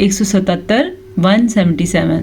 177 177।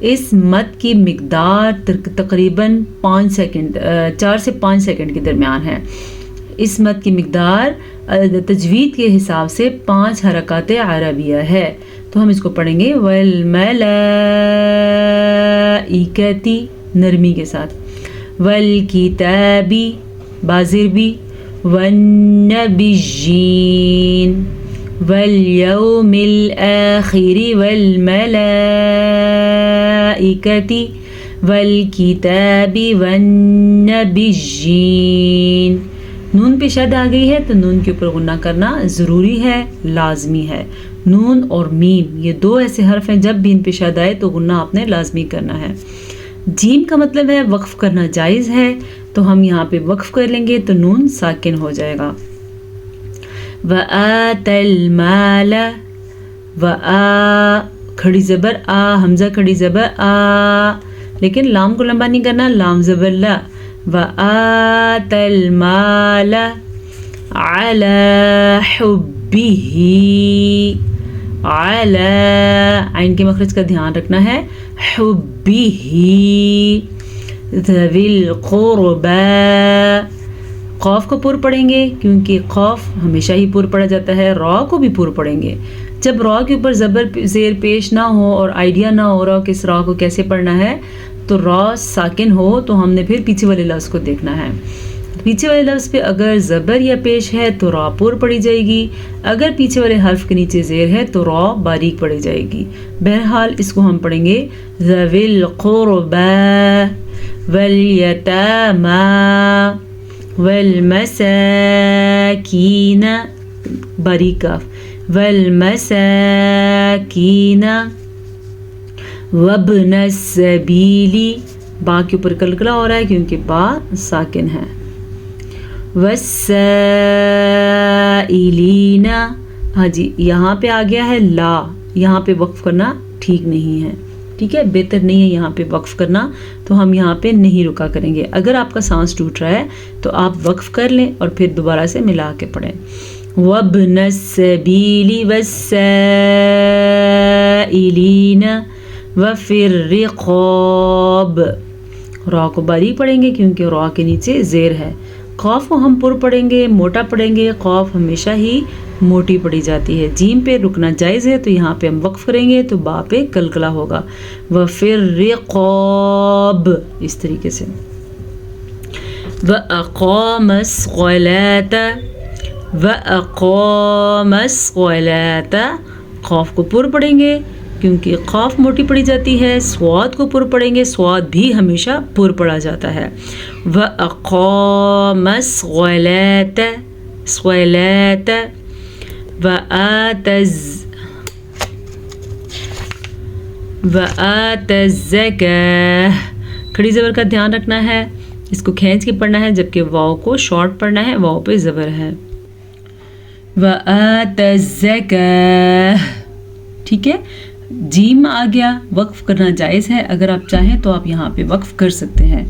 اس مد کی مقدار تقریباً 4 سے 5 سیکنڈ کے درمیان ہے. اس مد کی مقدار تجوید کے حساب سے 5 حرکات عربیہ ہے. تو ہم اس کو پڑھیں گے والملائکتی نرمی کے ساتھ، والکتابی بازر بھی، والنبیین، والیوم الآخر، والملائکتی، والکتاب، والنبیین. نون پہ شد آ گئی ہے تو نون کے اوپر غنہ کرنا ضروری ہے، لازمی ہے. نون اور میم یہ 2 ایسے حرف ہیں جب بھی ان پہ شد آئے تو غنہ آپ نے لازمی کرنا ہے. جیم کا مطلب ہے وقف کرنا جائز ہے، تو ہم یہاں پہ وقف کر لیں گے تو نون ساکن ہو جائے گا. وآت المال، کھڑی زبر آ، حمزہ کھڑی زبر آ، لیکن لام کو لمبا نہیں کرنا، لام زبر لا. وآت المال علی حبہ، علی عین کے مخرج کا دھیان رکھنا ہے، حبہ، ذوی القربى، قاف کو پر پڑھیں گے کیونکہ قاف ہمیشہ ہی پر پڑھا جاتا ہے. را کو بھی پر پڑھیں گے. جب را کے اوپر زبر زیر پیش نہ ہو اور آئیڈیا نہ ہو رہا کہ اس را کو کیسے پڑھنا ہے، تو را ساکن ہو تو ہم نے پھر پیچھے والے لفظ کو دیکھنا ہے. پیچھے والے لفظ پہ اگر زبر یا پیش ہے تو را پر پڑھی جائے گی، اگر پیچھے والے حرف کے نیچے زیر ہے تو را باریک پڑھی جائے گی. بہرحال اس کو ہم پڑھیں گے ذوی القربى والیتامی والمساکین، باریک کاف، والمساکین، وابن السبیل، با کے اوپر کلکلا ہو رہا ہے کیونکہ با ساکن ہے. والسائلین، ہاں جی یہاں پہ آ گیا ہے لا، یہاں پہ وقف کرنا ٹھیک نہیں ہے، ٹھیک ہے، بہتر نہیں ہے یہاں پہ وقف کرنا، تو ہم یہاں پہ نہیں رکا کریں گے. اگر آپ کا سانس ٹوٹ رہا ہے تو آپ وقف کر لیں اور پھر دوبارہ سے ملا کے پڑھیں. وابن السبیل والسائلین وفی الرقاب، را کو باریک پڑھیں گے کیونکہ را کے نیچے زیر ہے. قاف کو ہم پر پڑھیں گے، موٹا پڑھیں گے، قاف ہمیشہ ہی موٹی پڑھی جاتی ہے. جیم پہ رکنا جائز ہے تو یہاں پہ ہم وقف کریں گے تو با پہ کلکلا ہوگا. وفی الرقاب، اس طریقے سے. وَأَقَامَ الصَّلَاةَ، وَأَقَامَ الصَّلَاةَ، قاف کو پر پڑھیں گے کیونکہ قاف موٹی پڑھی جاتی ہے. صاد کو پر پڑھیں گے، صاد بھی ہمیشہ پر پڑھا جاتا ہے. وَأَقَامَ الصَّلَاةَ، صَلَاةَ، وَآتَ الزَّكَاةَ، کھڑی زبر کا دھیان رکھنا ہے، اس کو کھینچ کے پڑھنا ہے، جبکہ واو کو شارٹ پڑھنا ہے، واو پہ زبر ہے. وَآتَ الزَّكَاةَ، ٹھیک ہے. جیم آ گیا، وقف کرنا جائز ہے، اگر آپ چاہیں تو آپ یہاں پہ وقف کر سکتے ہیں.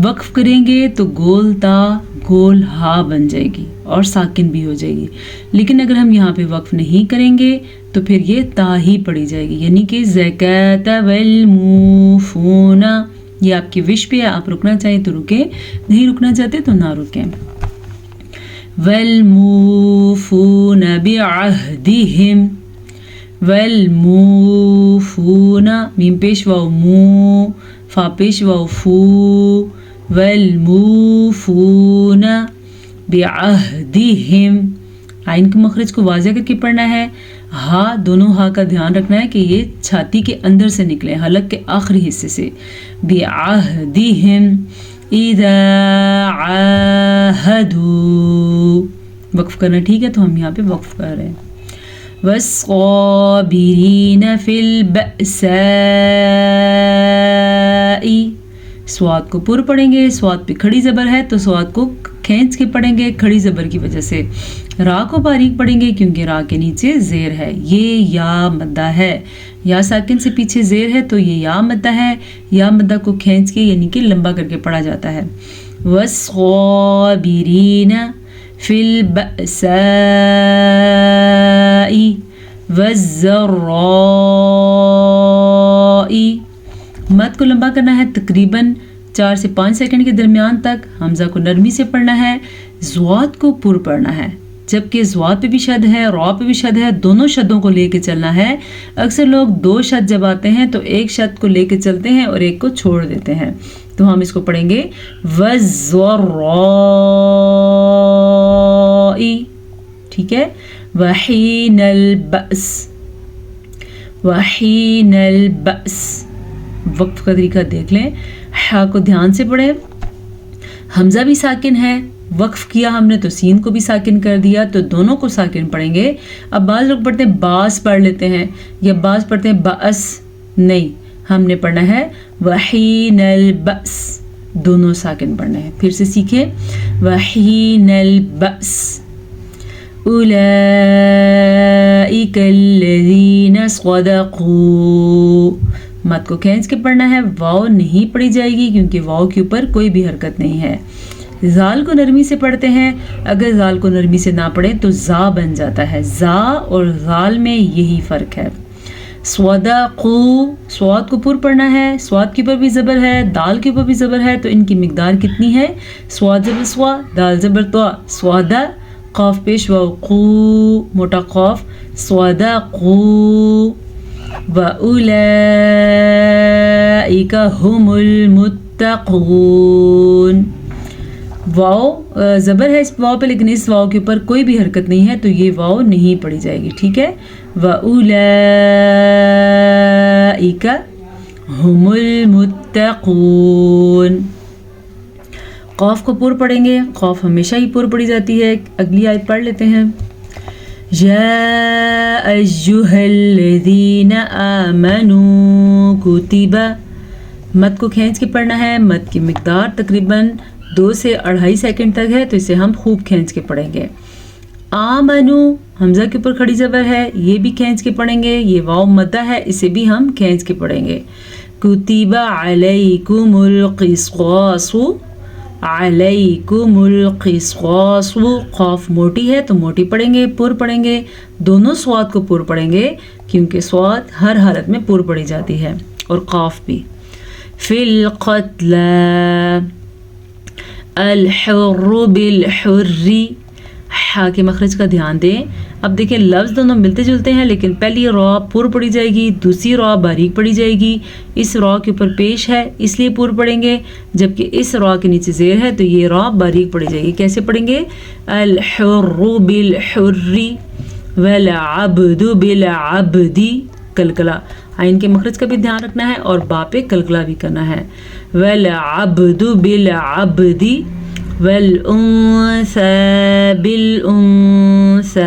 وقف کریں گے تو گول تا گول ہا بن جائے گی اور ساکن بھی ہو جائے گی، لیکن اگر ہم یہاں پہ وقف نہیں کریں گے تو پھر یہ تا ہی پڑھی جائے گی، یعنی کہ زکاۃ والموفون. یہ آپ کی وش پہ ہے، آپ رکنا چاہیں تو رکیں، نہیں رکنا چاہتے تو نہ رکیں. والموفون بعہدہم، والموفون، میم پیش واو مو، فا پیش واو فو، والموفون بعہدہم. عین کے مخرج کو واضح کر کے پڑھنا ہے. ہا، دونوں ہا کا دھیان رکھنا ہے کہ یہ چھاتی کے اندر سے نکلے، حلق کے آخری حصے سے. بعہدہم اذا عاہدوا، وقف کرنا ٹھیک ہے تو ہم یہاں پہ وقف کر رہے ہیں. والصابرین فی البأساء، سواد کو پر پڑھیں گے، سواد پہ کھڑی زبر ہے تو سواد کو کھینچ کے پڑھیں گے کھڑی زبر کی وجہ سے. را کو باریک پڑھیں گے کیونکہ را کے نیچے زیر ہے. یہ یا مدہ ہے، یا ساکن سے پیچھے زیر ہے تو یہ یا مدہ ہے. یا مدہ کو کھینچ کے یعنی کہ لمبا کر کے پڑھا جاتا ہے. والصابرین فی البأساء والضراء مد کو لمبا کرنا ہے تقریباً 4 سے 5 سیکنڈ کے درمیان تک. حمزہ کو نرمی سے پڑھنا ہے. زوات کو پر پڑھنا ہے. جبکہ زوات پہ بھی شد ہے، را پہ بھی شد ہے، دونوں شدوں کو لے کے چلنا ہے. اکثر لوگ 2 شد جب آتے ہیں تو ایک شد کو لے کے چلتے ہیں اور ایک کو چھوڑ دیتے ہیں. تو ہم اس کو پڑھیں گے وَالزَّرَّاءِ. ٹھیک ہے. وَحِينَ الْبَأْسِ. وَحِينَ الْبَأْسِ. وقف کا طریقہ دیکھ لیں. ہا کو دھیان سے پڑھیں. حمزہ بھی ساکن ہے، وقف کیا ہم نے تو سین کو بھی ساکن کر دیا، تو دونوں کو ساکن پڑھیں گے. اب بعض لوگ پڑھتے ہیں باس پڑھ لیتے ہیں یا بعض پڑھتے ہیں باس. نہیں، ہم نے پڑھنا ہے وحین البأس. دونوں ساکن پڑھنا ہے. پھر سے سیکھیں. وحین البأس. اولئک الذین صدقوا. مد کو کھینچ کے پڑھنا ہے. واو نہیں پڑھی جائے گی کیونکہ واو کے اوپر کوئی بھی حرکت نہیں ہے. زال کو نرمی سے پڑھتے ہیں. اگر زال کو نرمی سے نہ پڑھیں تو زا بن جاتا ہے. زا اور زال میں یہی فرق ہے. صدقوا. سواد کو پر پڑھنا ہے. سواد کے اوپر بھی زبر ہے، دال کے اوپر بھی زبر ہے، تو ان کی مقدار کتنی ہے؟ سواد زبر سوا، دال زبر تو، سوادہ، قاف پیش واو قو، موٹا قاف، صدقوا. وَأُولَئِكَ هُمُ الْمُتَّقُونَ. واو زبر ہے اس واو پہ، لیکن اس واو کے اوپر کوئی بھی حرکت نہیں ہے تو یہ واو نہیں پڑھی جائے گی. ٹھیک ہے. وَأُولَئِكَ هُمُ الْمُتَّقُونَ. قاف کو پر پڑھیں گے. قاف ہمیشہ ہی پر پڑھی جاتی ہے. اگلی آیت پڑھ لیتے ہیں. یا ایھا الذین آمنوا کتب. مد کو کھینچ کے پڑھنا ہے. مد کی مقدار تقریباً 2 سے 2.5 سیکنڈ تک ہے، تو اسے ہم خوب کھینچ کے پڑھیں گے. آمنو حمزہ کے اوپر کھڑی زبر ہے، یہ بھی کھینچ کے پڑھیں گے. یہ واو مدہ ہے، اسے بھی ہم کھینچ کے پڑھیں گے. کتب علیکم القصاص. علیکم القصاص. قاف موٹی ہے تو موٹی پڑھیں گے، پر پڑھیں گے. دونوں سواد کو پر پڑھیں گے کیونکہ سواد ہر حالت میں پر پڑھی جاتی ہے اور قاف بھی. فی القتل. الحر بالحر. ہا کے مخرج کا دھیان دیں. اب دیکھیں لفظ دونوں ملتے جلتے ہیں، لیکن پہلی را پر پڑھی جائے گی، دوسری را باریک پڑھی جائے گی. اس را کے اوپر پیش ہے اس لیے پر پڑھیں گے، جبکہ اس را کے نیچے زیر ہے تو یہ را باریک پڑھی جائے گی. کیسے پڑھیں گے؟ الحر بالحر والعبد بالعبد. کلکلا عین کے مخرج کا بھی دھیان رکھنا ہے اور با پہ کلکلا بھی کرنا ہے. والعبد بالعبد والانثى بالانثى.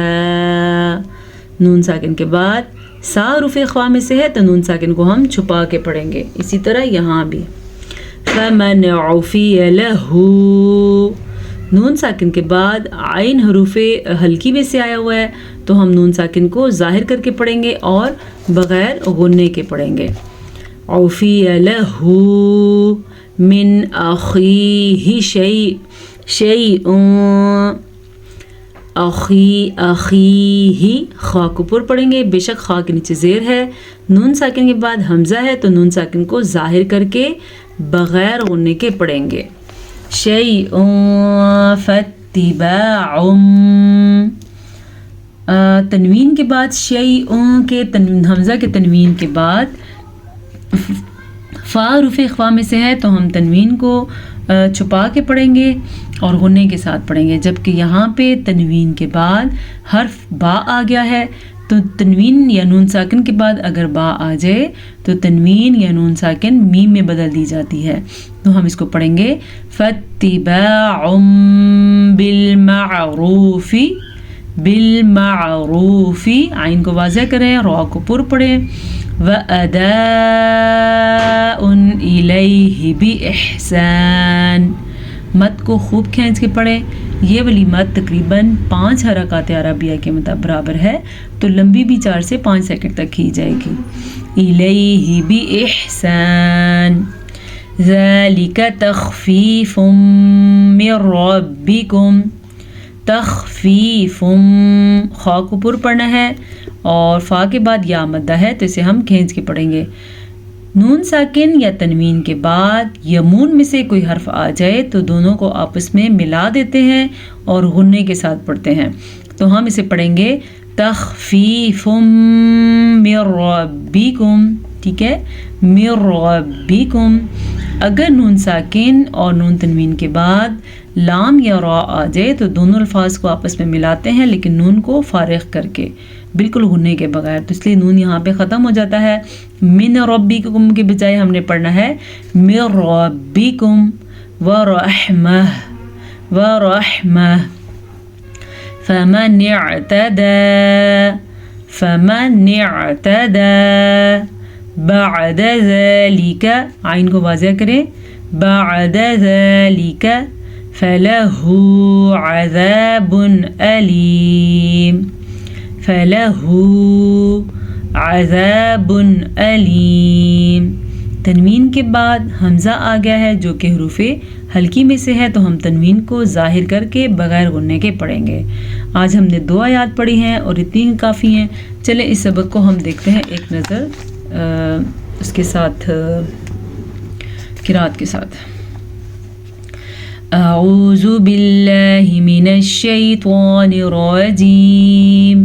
نون ساکن کے بعد سا حروف اخفا میں سے ہے تو نون ساکن کو ہم چھپا کے پڑھیں گے. اسی طرح یہاں بھی. فمن عفی لہ. نون ساکن کے بعد عین حروف ہلکی میں سے آیا ہوا ہے تو ہم نون ساکن کو ظاہر کر کے پڑھیں گے اور بغیر غننے کے پڑھیں گے. عفی لہ من اخیہ شیء. اخیہ خا کو پر پڑھیں گے. بے شک خا کے نیچے زیر ہے، نون ساکن کے بعد حمزہ ہے تو نون ساکن کو ظاہر کر کے بغیر غننے کے پڑھیں گے. شیء فاتباع. تنوین کے بعد شیء کے حمزہ کے تنوین کے بعد فا حروف اخفا میں سے ہے تو ہم تنوین کو چھپا کے پڑھیں گے اور غننے کے ساتھ پڑھیں گے. جبکہ یہاں پہ تنوین کے بعد حرف با آ گیا ہے تو تنوین یا نون ساکن کے بعد اگر با آ جائے تو تنوین یا نون ساکن میم میں بدل دی جاتی ہے. تو ہم اس کو پڑھیں گے فاتباع بالمعروف. بالمعروف عین کو واضح کریں، را کو پر پڑھیں. وَأَدَاءٌ إِلَيْهِ بِإِحْسَانٍ. مد کو خوب کھینچ کے پڑھیں. یہ والی مد تقریباً 5 حرکات عربیہ کے برابر ہے تو لمبی بھی 4 سے 5 سیکنڈ تک کی جائے گی. إِلَيْهِ بِإِحْسَانٍ. ذَلِكَ تَخْفِيفٌ مِّن رَّبِّكُمْ. تخفیف. خا کو پر پڑھنا ہے اور فا کے بعد یا مدہ ہے تو اسے ہم کھینچ کے پڑھیں گے. نون ساکن یا تنوین کے بعد یمون میں سے کوئی حرف آ جائے تو دونوں کو آپس میں ملا دیتے ہیں اور غنے کے ساتھ پڑھتے ہیں. تو ہم اسے پڑھیں گے تخفیف من ربکم. ٹھیک ہے, من ربکم. اگر نون ساکن اور نون تنوین کے بعد لام یا را آ جائے تو دونوں الفاظ کو آپس میں ملاتے ہیں لیکن نون کو فارغ کر کے, بالکل غننے کے بغیر. تو اس لیے نون یہاں پہ ختم ہو جاتا ہے. من ربکم کے بجائے ہم نے پڑھنا ہے من ربکم ورحمہ ورحمہ. فمن اعتدى بعد ذلك, عین کو واضح کریں, بعد ذلك فله عذاب علیم. فله عذاب علیم. تنوین کے بعد حمزہ آ گیا ہے جو کہ حروف حلقی میں سے ہے, تو ہم تنوین کو ظاہر کر کے بغیر غننے کے پڑھیں گے. آج ہم نے 2 آیات پڑھی ہیں اور اتنی کافی ہیں. چلیں اس سبق کو ہم دیکھتے ہیں ایک نظر اس کے ساتھ قرات کے ساتھ. اعوذ باللہ من الشیطان الرجیم.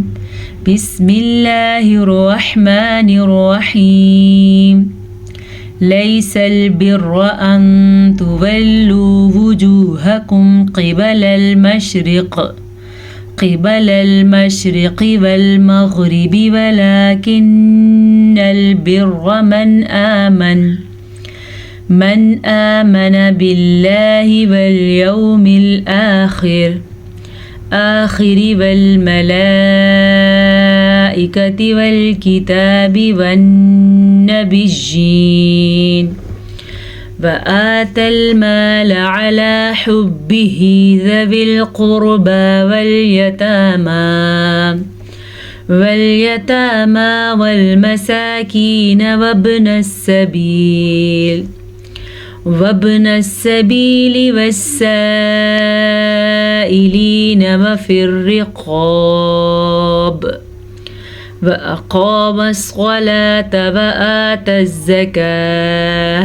بسم اللہ الرحمن الرحیم. ليس البر أن تولوا وجوهكم قبل المشرق والمغرب ولكن البر من آمن بالله واليوم الآخر والملائكة والكتاب والنبيين وآتى المال على حبه ذوي القربى واليتامى والمساكين وابن السبيل والسائلين وفي الرقاب وأقام الصلاة وآتى الزكاة